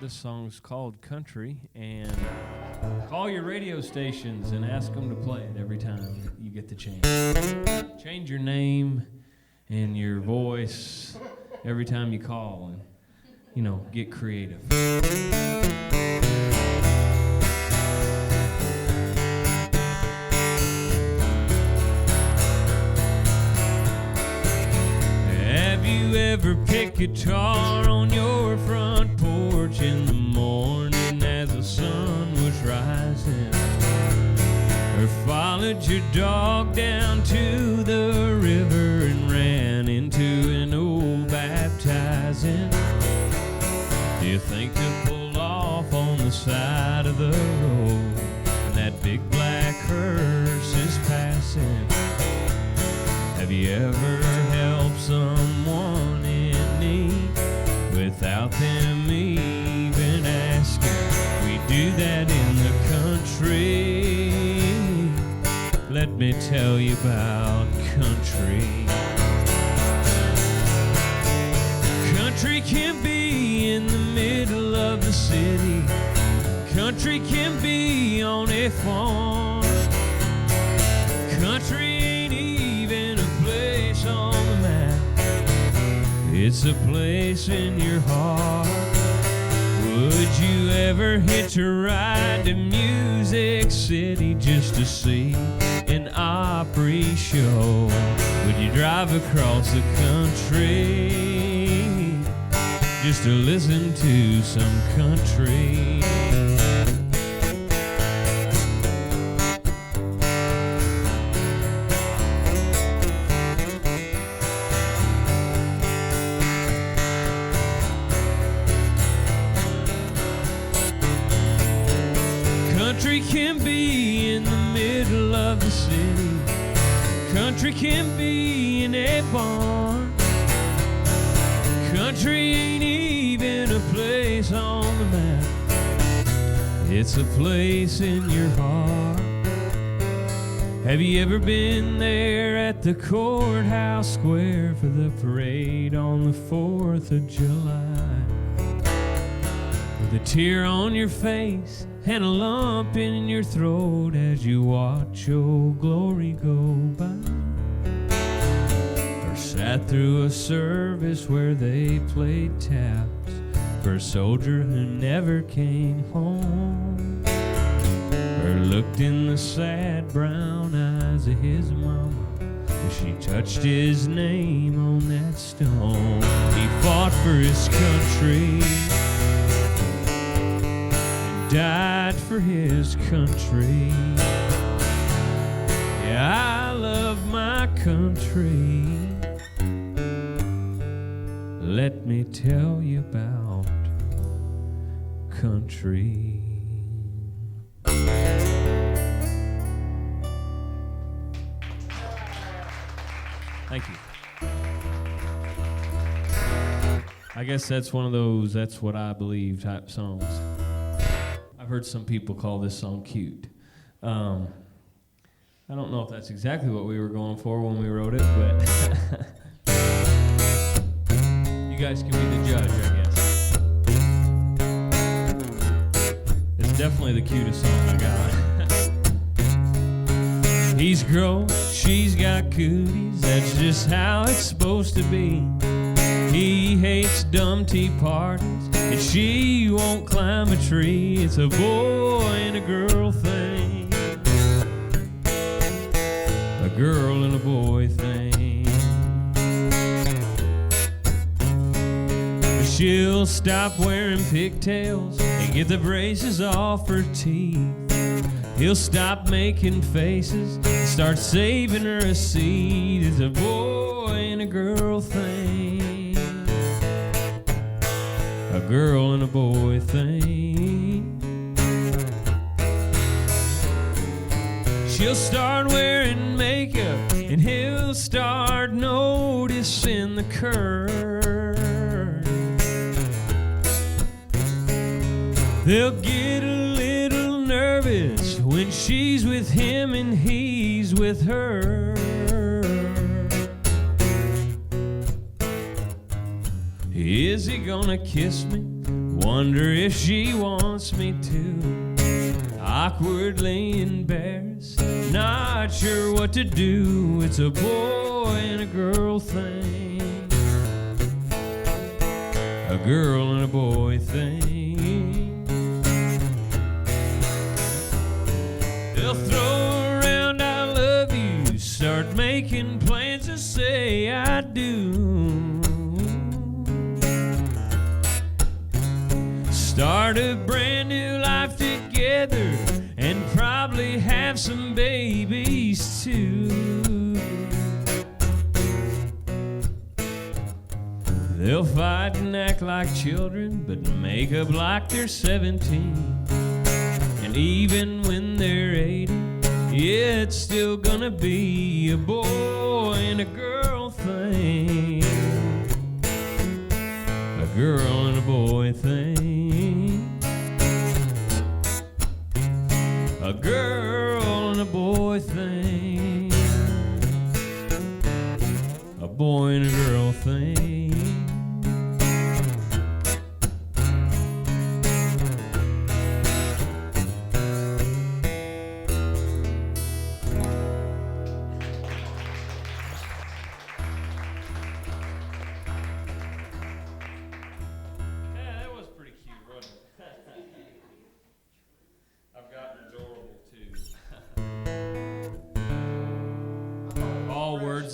This song's called Country, and call your radio stations and ask them to play it every time you get the chance. Change your name and your voice every time you call, and, you know, get creative. Have you ever picked guitar on your front porch in the morning as the sun was rising? Or followed your dog down to the river and ran into an old baptizing? Do you think to pull off on the side of the road when that big black hearse is passing? Have you ever helped someone in need without them even asking? We do that in the country. Let me tell you about country. Country can be in the middle of the city. Country can be on a farm. Country ain't even a place on the map. It's a place in your heart. Would you ever hitch a ride to Music City just to see an Opry show? Would you drive across the country just to listen to some country? Country can be in the middle of the city. Country can be in a barn. Country ain't even a place on the map. It's a place in your heart. Have you ever been there at the courthouse square for the parade on the 4th of July? With a tear on your face and a lump in your throat as you watch Old Glory go by? Or sat through a service where they played taps for a soldier who never came home? Or looked in the sad brown eyes of his mama as she touched his name on that stone? He fought for his country, died for his country. Yeah, I love my country. Let me tell you about country. Thank you. I guess that's one of those "that's what I believe" type songs. I've heard some people call this song cute. I don't know if that's exactly what we were going for when we wrote it, but you guys can be the judge, I guess. It's definitely the cutest song I got. He's grown, she's got cooties, that's just how it's supposed to be. He hates dumb tea parties, and she won't climb a tree. It's a boy and a girl thing, a girl and a boy thing. She'll stop wearing pigtails and get the braces off her teeth. He'll stop making faces and start saving her a seat. It's a boy and a girl thing, a girl and a boy thing. She'll start wearing makeup and he'll start noticing the curves. They'll get a little nervous when she's with him and he's with her. Is he gonna kiss me? Wonder if she wants me to. Awkwardly embarrassed, not sure what to do. It's a boy and a girl thing. A girl and a boy thing. They'll throw around I love you, start making plans to say I do. Start a brand new life together and probably have some babies too. They'll fight and act like children, but make up like they're 17. And even when they're 80, yeah, it's still gonna be a boy and a girl thing. A girl and a boy thing. A girl and a boy thing. A boy and a girl thing.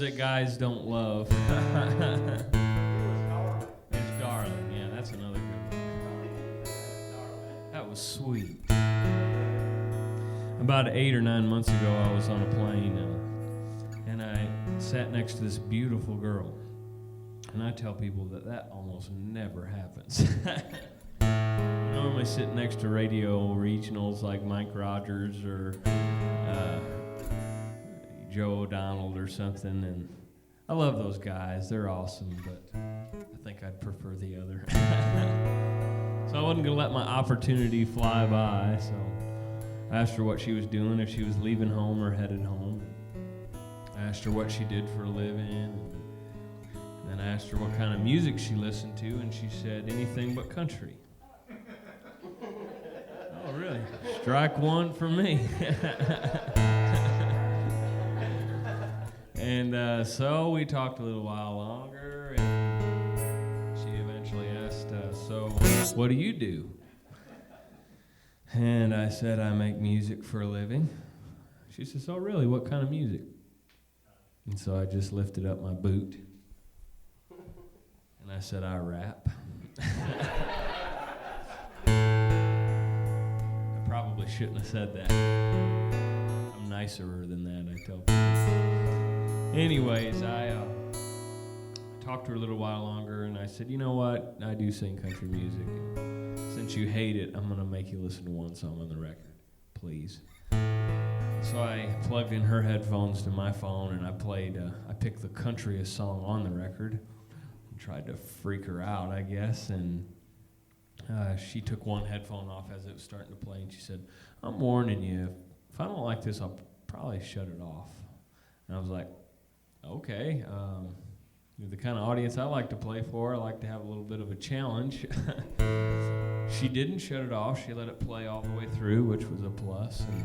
That guys don't love. It's Darling. Yeah, that's another good one. That was sweet. About 8 or 9 months ago, I was on a plane and I sat next to this beautiful girl. And I tell people that almost never happens. I normally sit next to radio regionals like Mike Rogers or Joe O'Donnell or something, and I love those guys. They're awesome, but I think I'd prefer the other. So I wasn't going to let my opportunity fly by, so I asked her what she was doing, if she was leaving home or headed home. I asked her what she did for a living, and then I asked her what kind of music she listened to, and she said anything but country. Oh, really? Strike one for me. And so we talked a little while longer, and she eventually asked, so what do you do? And I said, I make music for a living. She says, oh, really? What kind of music? And so I just lifted up my boot, and I said, I rap. I probably shouldn't have said that. I'm nicer than that, I tell people. Anyways, I talked to her a little while longer, and I said, you know what? I do sing country music. And since you hate it, I'm going to make you listen to one song on the record, please. So I plugged in her headphones to my phone, and I picked the countryest song on the record and tried to freak her out, I guess. And she took one headphone off as it was starting to play, and she said, I'm warning you, if I don't like this, I'll probably shut it off. And I was like, okay, you're the kind of audience I like to play for. I like to have a little bit of a challenge. She didn't shut it off. She let it play all the way through, which was a plus. And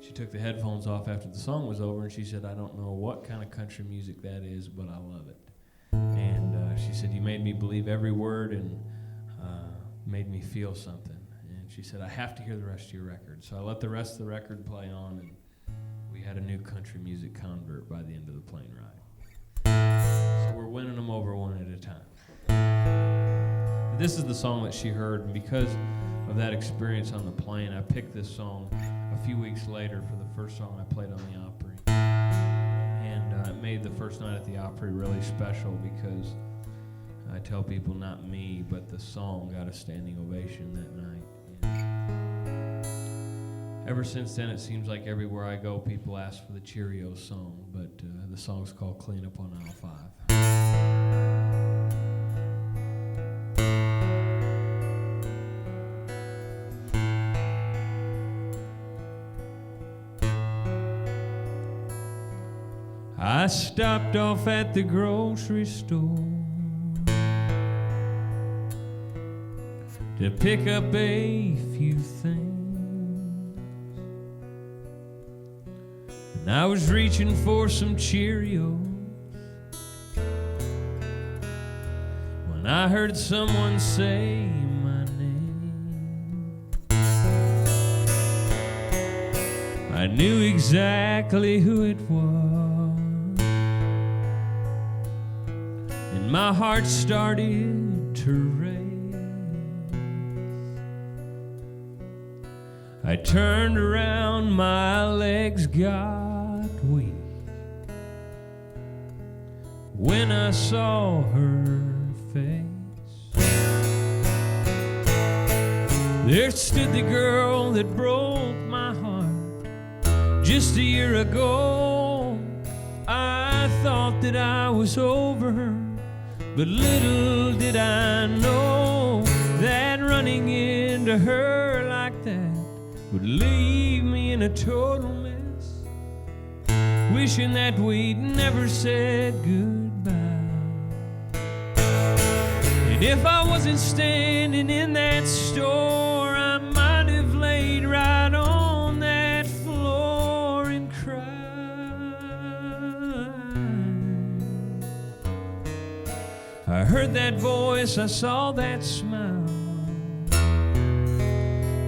she took the headphones off after the song was over, and she said, I don't know what kind of country music that is, but I love it. And she said, you made me believe every word and made me feel something. And she said, I have to hear the rest of your record. So I let the rest of the record play on, and we had a new country music convert by the end of the plane ride. So we're winning them over one at a time. This is the song that she heard, and because of that experience on the plane, I picked this song a few weeks later for the first song I played on the Opry. And it made the first night at the Opry really special because I tell people, not me, but the song got a standing ovation that night. Ever since then, it seems like everywhere I go, people ask for the Cheerios song, but the song's called Clean Up on Aisle 5. I stopped off at the grocery store to pick up a few things. And I was reaching for some Cheerios when I heard someone say my name. I knew exactly who it was, and my heart started to race. I turned around, my legs got weak when I saw her face. There stood the girl that broke my heart just a year ago. I thought that I was over her, but little did I know that running into her like that would leave me in a total mess, wishing that we'd never said goodbye. And if I wasn't standing in that store, I might have laid right on that floor and cried. I heard that voice, I saw that smile,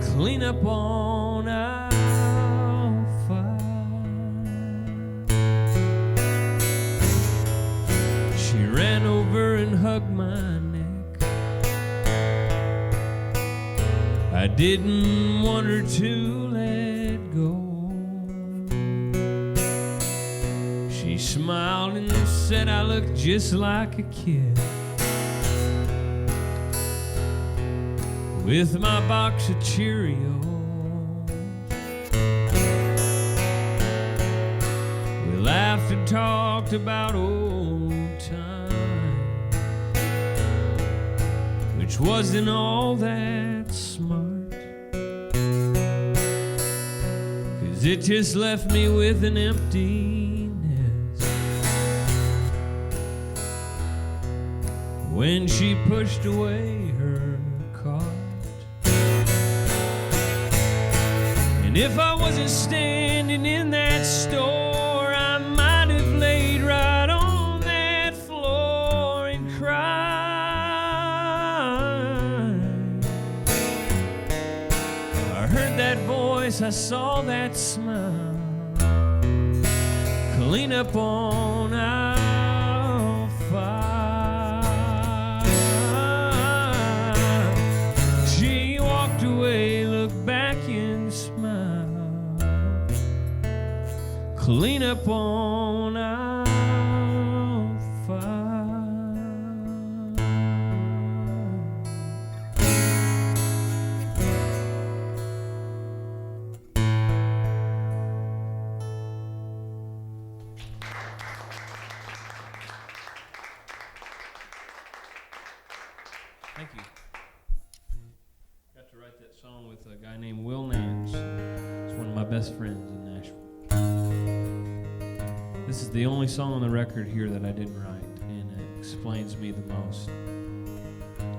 clean up on aisle 5. She ran over and hugged my neck. I didn't want her to let go. She smiled and said I looked just like a kid with my box of Cheerios. We laughed and talked about old times, which wasn't all that smart, 'cause it just left me with an emptiness when she pushed away her cart. And if I wasn't standing in that store, I might have laid right on that floor and cried. I heard that voice, I saw that smile, clean up on aisle 5. She walked away, looked back and smiled, clean up on aisle 5. Thank you. Got to write that song with a guy named Will Nance. He's one of my best friends in Nashville. This is the only song on the record here that I didn't write, and it explains me the most.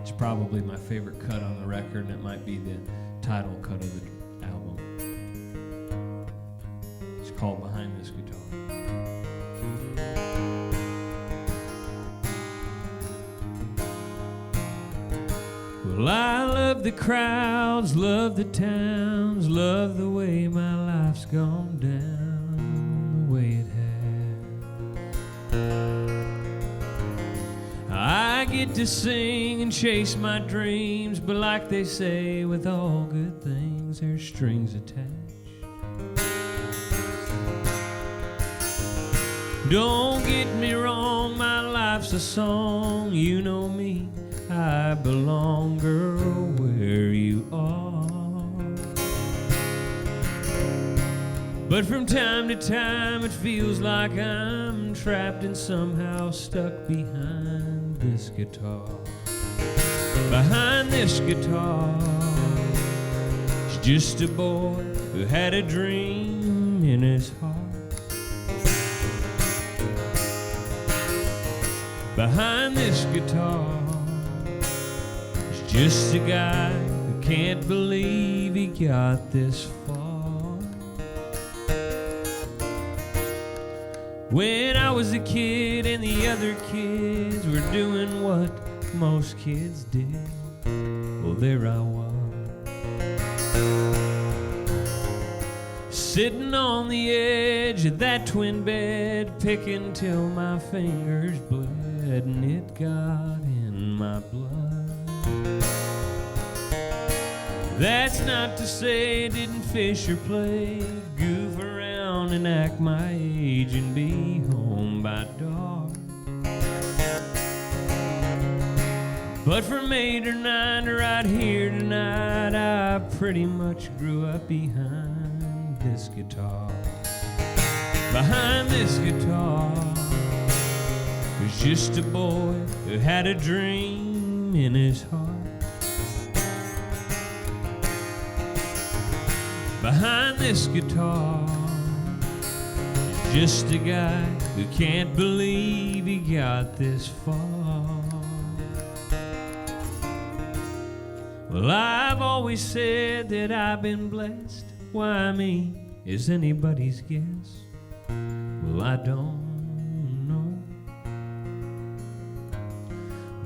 It's probably my favorite cut on the record, and it might be the title cut of the album. It's called Behind This Guitar. Well, I love the crowds, love the towns, love the way my life's gone down, the way it has. I get to sing and chase my dreams, but like they say, with all good things, there's strings attached. Don't get me wrong, my life's a song, you know me, I belong, girl, where you are. But from time to time it feels like I'm trapped and somehow stuck behind this guitar. Behind this guitar is just a boy who had a dream in his heart. Behind this guitar, Just a guy who can't believe he got this far. When I was a kid and the other kids were doing what most kids did, well, there I was, sitting on the edge of that twin bed, picking till my fingers bled and it got in my blood. That's not to say I didn't fish or play, goof around and act my age and be home by dark. But from 8 or 9 to right here tonight, I pretty much grew up behind this guitar. Behind this guitar was just a boy who had a dream in his heart. Behind this guitar, just a guy who can't believe he got this far. Well, I've always said that I've been blessed. Why me is anybody's guess. Well, I don't know,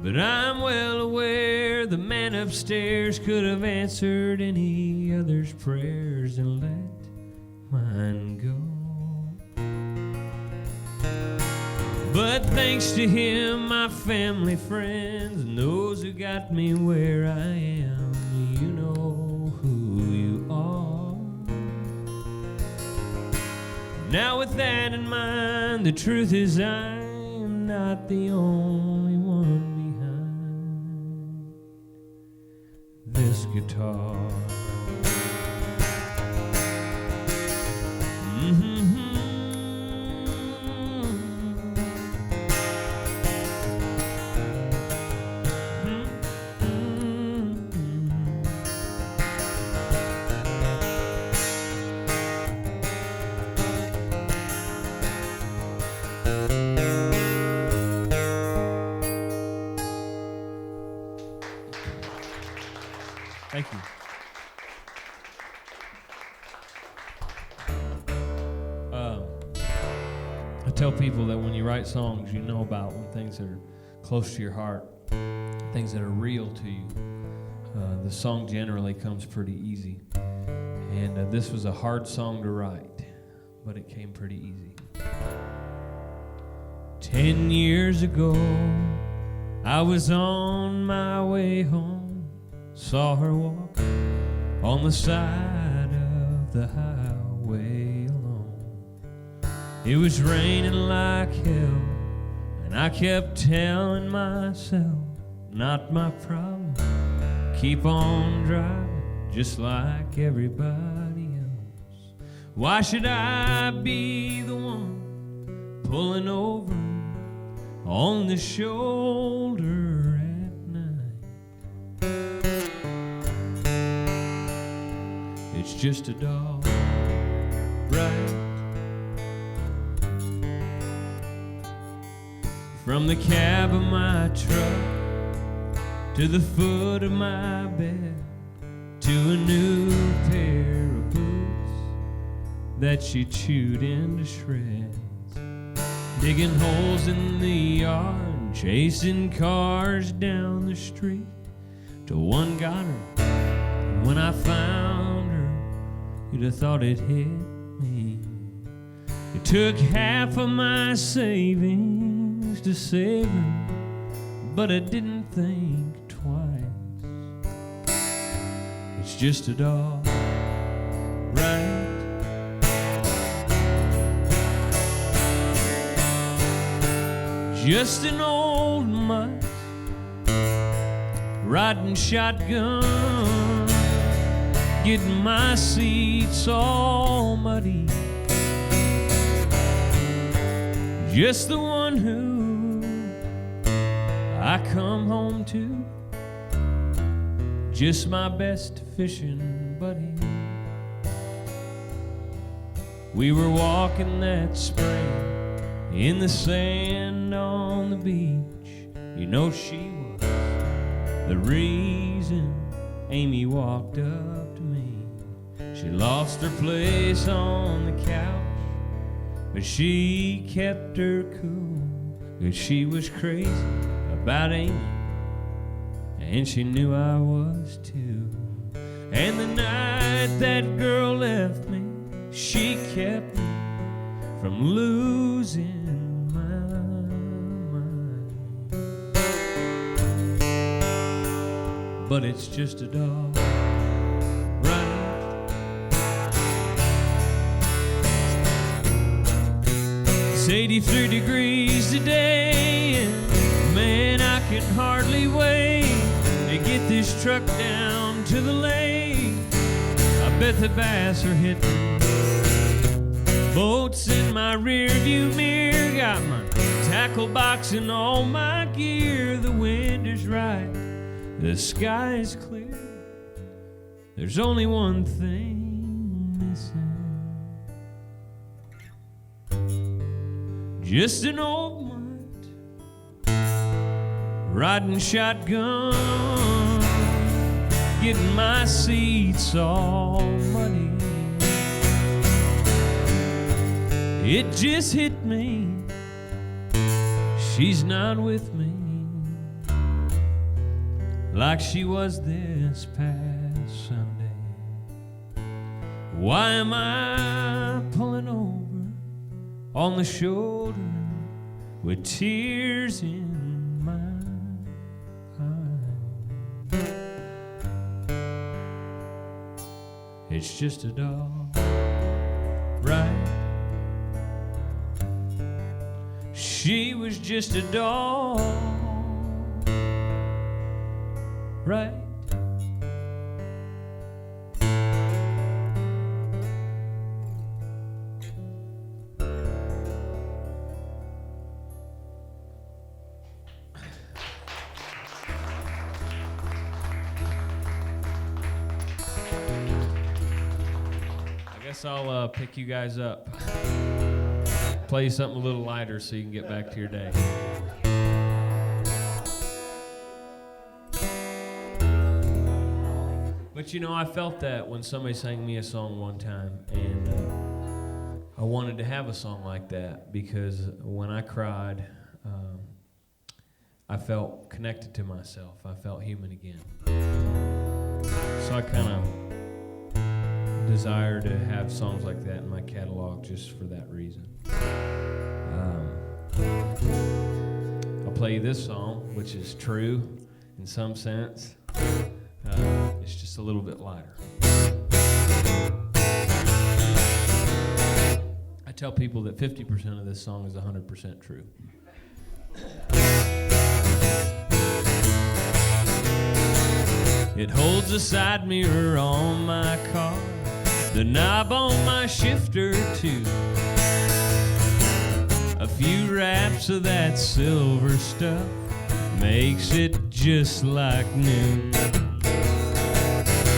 but I'm well aware the man upstairs could have answered any other's prayers and let mine go. But thanks to him, my family, friends, and those who got me where I am, you know who you are. Now with that in mind, the truth is I'm not the only one behind this guitar. Thank you. I tell people that when you write songs, you know about when things are close to your heart, things that are real to you. The song generally comes pretty easy. And this was a hard song to write, but it came pretty easy. 10 years ago, I was on my way home, saw her walk on the side of the highway alone. It was raining like hell, and I kept telling myself, not my problem, keep on driving just like everybody else. Why should I be the one pulling over on the shoulder at night? It's just a dog, right? From the cab of my truck to the foot of my bed, to a new pair of boots that she chewed into shreds, digging holes in the yard, chasing cars down the street, till one got her. And when I found her, you'd have thought it hit me. It took half of my savings to save her, but I didn't think twice. It's just a dog, right? Just an old mutt riding shotgun, getting my seats all muddy. Just the one who I come home to, just my best fishing buddy. We were walking that spring in the sand on the beach. You know she was the reason Amy walked up to me. She lost her place on the couch, but she kept her cool, 'cause she was crazy about Amy, and she knew I was too. And the night that girl left me, she kept me from losing my mind. But it's just a dog, right? It's 83 degrees today, and man, I can hardly wait to get this truck down to the lake. I bet the bass are hitting. Boats in my rear view mirror, got my tackle box and all my gear. The wind is right, the sky is clear. There's only one thing missing, just an old mutt riding shotgun, getting my seats all muddy. It just hit me, she's not with me like she was this past Sunday. Why am I pulling over on the shoulder with tears in my eyes? It's just a dog, right? She was just a dog, right? I guess I'll pick you guys up. Play something a little lighter so you can get back to your day. But you know, I felt that when somebody sang me a song one time, and I wanted to have a song like that because when I cried, I felt connected to myself. I felt human again. So I kind of desire to have songs like that in my catalog just for that reason. I'll play you this song, which is true in some sense. It's just a little bit lighter. I tell people that 50% of this song is 100% true. It holds a side mirror on my car, the knob on my shifter too, a few wraps of that silver stuff makes it just like new.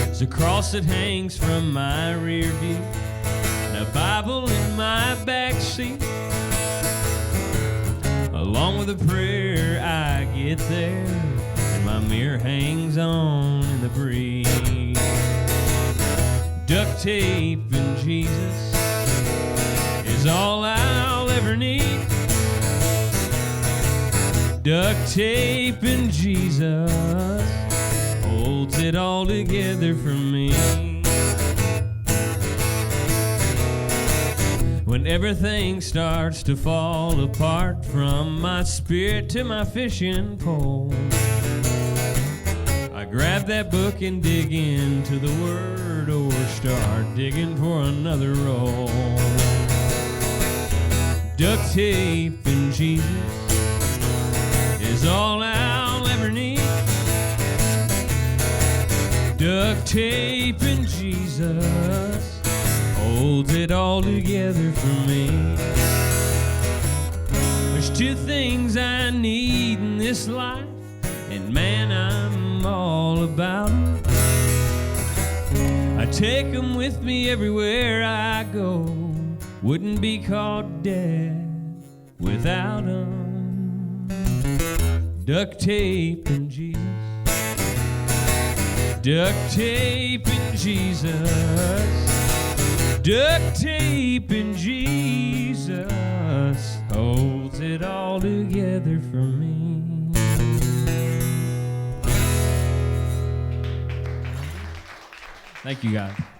There's a cross that hangs from my rear view, and a Bible in my back seat, along with a prayer I get there, and my mirror hangs on in the breeze. Duct tape and Jesus is all I'll ever need. Duct tape and Jesus holds it all together for me. When everything starts to fall apart, from my spirit to my fishing pole, I grab that book and dig into the Word, or start digging for another roll. Duct tape and Jesus is all I'll ever need. Duct tape and Jesus holds it all together for me. There's two things I need in this life, and man, I'm all about 'em. I take 'em with me everywhere I go, wouldn't be called dead without 'em. Duct tape and Jesus Duct tape and Jesus, duct tape and Jesus holds it all together for me. Thank you, guys.